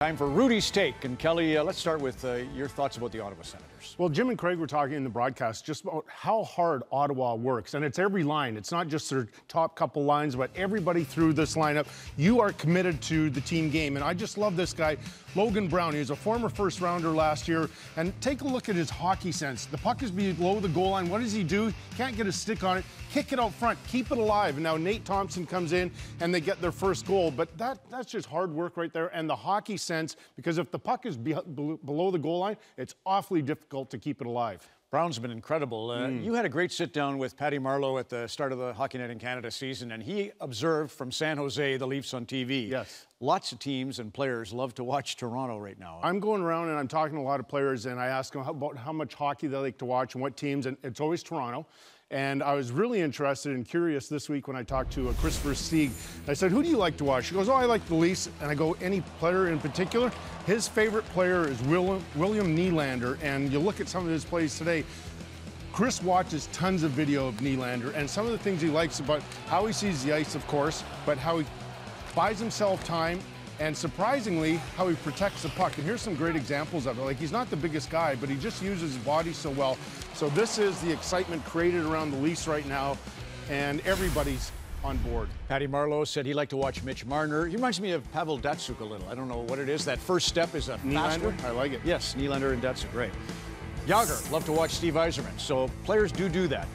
Time for Hrudey's Take. And Kelly, let's start with your thoughts about the Ottawa Senators. Well, Jim and Craig were talking in the broadcast just about how hard Ottawa works. And it's every line. It's not just their top couple lines, but everybody through this lineup. You are committed to the team game. And I just love this guy, Logan Brown. He was a former first-rounder last year. And take a look at his hockey sense. The puck is below the goal line. What does he do? Can't get a stick on it. Kick it out front. Keep it alive. And now Nate Thompson comes in, and they get their first goal. But that's just hard work right there. And the hockey sense, because if the puck is below the goal line, it's awfully difficult to keep it alive. Brown's been incredible. You had a great sit-down with Patty Marleau at the start of the Hockey Night in Canada season, and he observed from San Jose the Leafs on TV. Yes. Lots of teams and players love to watch Toronto right now. I'm going around and I'm talking to a lot of players, and I ask them about how much hockey they like to watch and what teams, and it's always Toronto. And I was really interested and curious this week when I talked to Christopher Stieg. I said, who do you like to watch? He goes, oh, I like the Leafs. And I go, any player in particular? His favorite player is William Nylander. And you look at some of his plays today, Chris watches tons of video of Nylander, and some of the things he likes about how he sees the ice, of course, but how he buys himself time, and surprisingly, how he protects the puck. And here's some great examples of it. Like, he's not the biggest guy, but he just uses his body so well. So this is the excitement created around the Leafs right now, and everybody's on board. Patty Marleau said he liked to watch Mitch Marner. He reminds me of Pavel Datsyuk a little. I don't know what it is. That first step is a faster. Nylander? I like it. Yes, Nylander and Datsyuk, great. Yager, love to watch Steve Yzerman. So players do that.